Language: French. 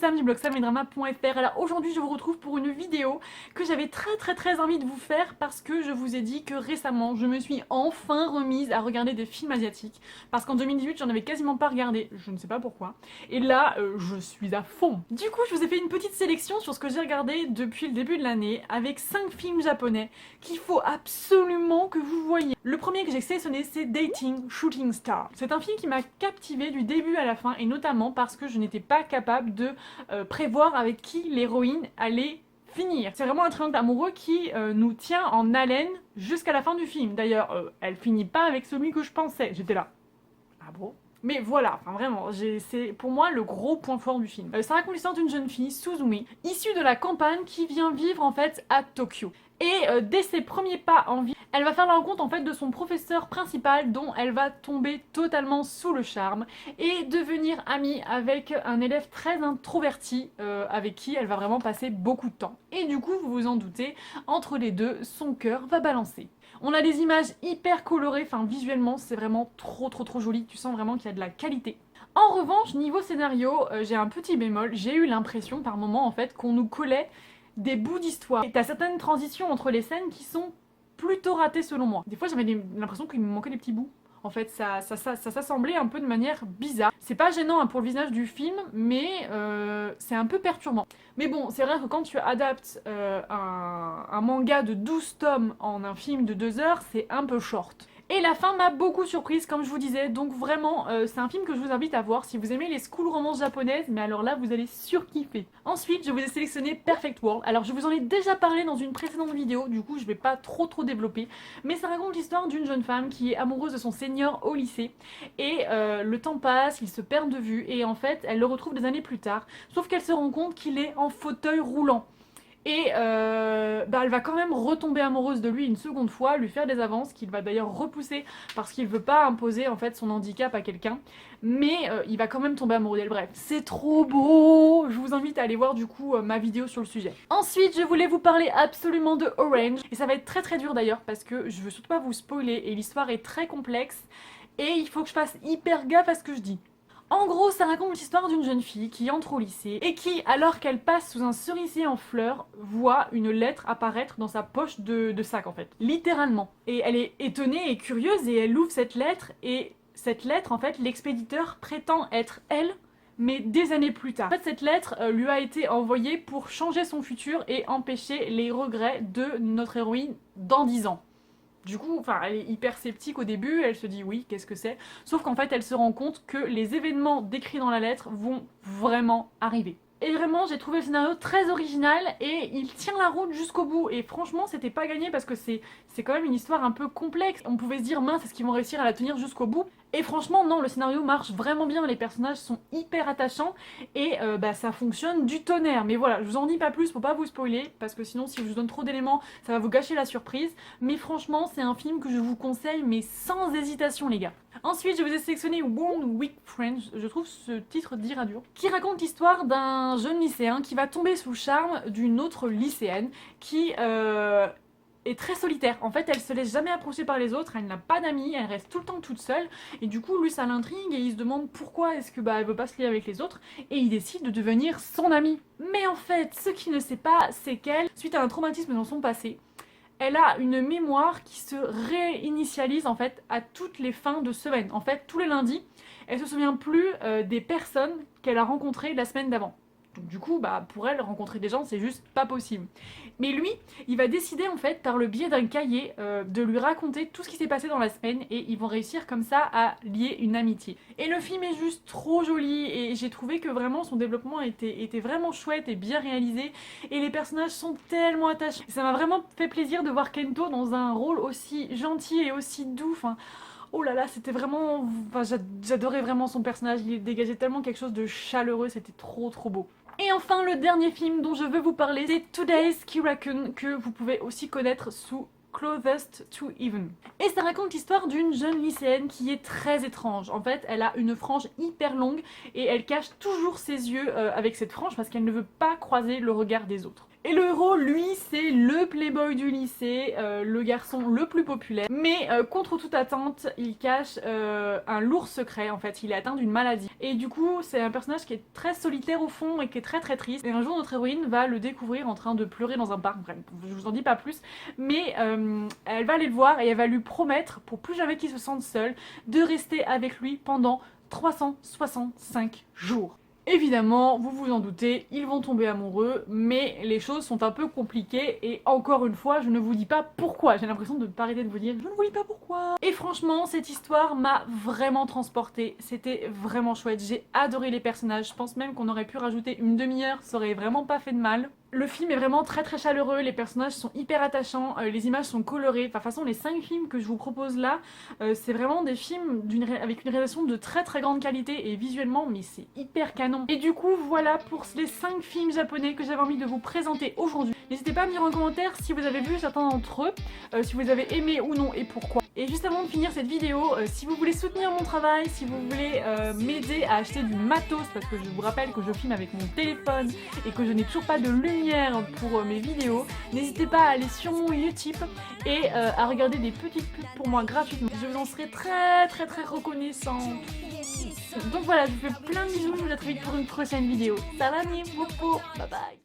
Sam du blog sameddrama.fr. Alors aujourd'hui je vous retrouve pour une vidéo que j'avais très envie de vous faire parce que je vous ai dit que récemment je me suis enfin remise à regarder des films asiatiques parce qu'en 2018 j'en avais quasiment pas regardé, je ne sais pas pourquoi, et là je suis à fond. Du coup je vous ai fait une petite sélection sur ce que j'ai regardé depuis le début de l'année avec 5 films japonais qu'il faut absolument que vous voyez. Le premier que j'ai sélectionné c'est Dating Shooting Star. C'est un film qui m'a captivé du début à la fin et notamment parce que je n'étais pas capable de prévoir avec qui l'héroïne allait finir. C'est vraiment un triangle amoureux qui nous tient en haleine jusqu'à la fin du film. D'ailleurs, elle finit pas avec celui que je pensais. J'étais là. Ah bon? Mais voilà, enfin vraiment, c'est pour moi le gros point fort du film. Ça raconte l'histoire d'une jeune fille, Suzumi, issue de la campagne qui vient vivre en fait à Tokyo. Et dès ses premiers pas en vie, elle va faire la rencontre en fait de son professeur principal dont elle va tomber totalement sous le charme et devenir amie avec un élève très introverti avec qui elle va vraiment passer beaucoup de temps. Et du coup, vous vous en doutez, entre les deux, son cœur va balancer. On a des images hyper colorées, enfin visuellement c'est vraiment trop joli, tu sens vraiment qu'il y a de la qualité. En revanche, niveau scénario, j'ai un petit bémol, j'ai eu l'impression par moments en fait qu'on nous collait des bouts d'histoire. Et t'as certaines transitions entre les scènes qui sont plutôt ratées selon moi. Des fois j'avais l'impression qu'il me manquait des petits bouts. En fait, ça s'assemblait un peu de manière bizarre. C'est pas gênant hein, pour le visage du film, mais c'est un peu perturbant. Mais bon, c'est vrai que quand tu adaptes un manga de 12 tomes en un film de 2 heures, c'est un peu short. Et la fin m'a beaucoup surprise, comme je vous disais, donc vraiment, c'est un film que je vous invite à voir si vous aimez les school romances japonaises, mais alors là, vous allez surkiffer. Ensuite, je vous ai sélectionné Perfect World. Alors, je vous en ai déjà parlé dans une précédente vidéo, du coup, je vais pas trop développer, mais ça raconte l'histoire d'une jeune femme qui est amoureuse de son senior au lycée, et le temps passe, ils se perdent de vue, et en fait, elle le retrouve des années plus tard, sauf qu'elle se rend compte qu'il est en fauteuil roulant. Et elle va quand même retomber amoureuse de lui une seconde fois, lui faire des avances qu'il va d'ailleurs repousser parce qu'il veut pas imposer en fait son handicap à quelqu'un. Mais il va quand même tomber amoureux d'elle. Bref, c'est trop beau. Je vous invite à aller voir du coup ma vidéo sur le sujet. Ensuite, je voulais vous parler absolument de Orange. Et ça va être très dur d'ailleurs parce que je veux surtout pas vous spoiler et l'histoire est très complexe. Et il faut que je fasse hyper gaffe à ce que je dis. En gros, ça raconte l'histoire d'une jeune fille qui entre au lycée et qui, alors qu'elle passe sous un cerisier en fleurs, voit une lettre apparaître dans sa poche de sac en fait. Littéralement. Et elle est étonnée et curieuse et elle ouvre cette lettre et cette lettre en fait, l'expéditeur prétend être elle mais des années plus tard. En fait, cette lettre lui a été envoyée pour changer son futur et empêcher les regrets de notre héroïne dans 10 ans. Du coup, enfin, elle est hyper sceptique au début, elle se dit oui, qu'est-ce que c'est? Sauf qu'en fait, elle se rend compte que les événements décrits dans la lettre vont vraiment arriver. Et vraiment, j'ai trouvé le scénario très original et il tient la route jusqu'au bout. Et franchement, c'était pas gagné parce que c'est quand même une histoire un peu complexe. On pouvait se dire, mince, est-ce qu'ils vont réussir à la tenir jusqu'au bout? Et franchement, non, le scénario marche vraiment bien, les personnages sont hyper attachants et ça fonctionne du tonnerre. Mais voilà, je vous en dis pas plus pour pas vous spoiler, parce que sinon, si je vous donne trop d'éléments, ça va vous gâcher la surprise. Mais franchement, c'est un film que je vous conseille, mais sans hésitation, les gars. Ensuite, je vous ai sélectionné One Week Friends, je trouve ce titre d'iradur, qui raconte l'histoire d'un jeune lycéen qui va tomber sous le charme d'une autre lycéenne qui est très solitaire. En fait, elle se laisse jamais approcher par les autres, elle n'a pas d'amis, elle reste tout le temps toute seule. Et du coup, lui, ça l'intrigue et il se demande pourquoi est-ce que elle veut pas se lier avec les autres. Et il décide de devenir son ami. Mais en fait, ce qu'il ne sait pas, c'est qu'elle, suite à un traumatisme dans son passé, elle a une mémoire qui se réinitialise en fait à toutes les fins de semaine. En fait, tous les lundis, elle se souvient plus des personnes qu'elle a rencontrées la semaine d'avant. Donc du coup, pour elle, rencontrer des gens, c'est juste pas possible. Mais lui, il va décider en fait, par le biais d'un cahier, de lui raconter tout ce qui s'est passé dans la semaine et ils vont réussir comme ça à lier une amitié. Et le film est juste trop joli et j'ai trouvé que vraiment son développement était vraiment chouette et bien réalisé et les personnages sont tellement attachants. Et ça m'a vraiment fait plaisir de voir Kento dans un rôle aussi gentil et aussi doux. Enfin, oh là là, c'était vraiment... Enfin, j'adorais vraiment son personnage, il dégageait tellement quelque chose de chaleureux, c'était trop beau. Et enfin, le dernier film dont je veux vous parler, c'est Today's Kirakun, que vous pouvez aussi connaître sous Closest to Even. Et ça raconte l'histoire d'une jeune lycéenne qui est très étrange. En fait, elle a une frange hyper longue et elle cache toujours ses yeux avec cette frange parce qu'elle ne veut pas croiser le regard des autres. Et le héros, lui, c'est le playboy du lycée, le garçon le plus populaire. Mais contre toute attente, il cache un lourd secret en fait, il est atteint d'une maladie. Et du coup, c'est un personnage qui est très solitaire au fond et qui est très très triste. Et un jour, notre héroïne va le découvrir en train de pleurer dans un parc. Bref, je vous en dis pas plus. Mais elle va aller le voir et elle va lui promettre, pour plus jamais qu'il se sente seul, de rester avec lui pendant 365 jours. Évidemment, vous vous en doutez, ils vont tomber amoureux, mais les choses sont un peu compliquées et encore une fois, je ne vous dis pas pourquoi. J'ai l'impression de ne pas arrêter de vous dire, je ne vous dis pas pourquoi. Et franchement, cette histoire m'a vraiment transportée. C'était vraiment chouette. J'ai adoré les personnages. Je pense même qu'on aurait pu rajouter une demi-heure, ça aurait vraiment pas fait de mal. Le film est vraiment très très chaleureux, les personnages sont hyper attachants, les images sont colorées. Enfin, de toute façon, les 5 films que je vous propose là, c'est vraiment des films avec une réalisation de très très grande qualité et visuellement, mais c'est hyper canon. Et du coup, voilà pour les 5 films japonais que j'avais envie de vous présenter aujourd'hui. N'hésitez pas à me dire en commentaire si vous avez vu certains d'entre eux, si vous avez aimé ou non et pourquoi. Et juste avant de finir cette vidéo, si vous voulez soutenir mon travail, si vous voulez m'aider à acheter du matos, parce que je vous rappelle que je filme avec mon téléphone et que je n'ai toujours pas de lumière pour mes vidéos, n'hésitez pas à aller sur mon Utip et à regarder des petites pubs pour moi gratuitement. Je vous en serai très très très reconnaissante. Donc voilà, je vous fais plein de bisous, je vous dis à très vite pour une prochaine vidéo. Salam, bye bye.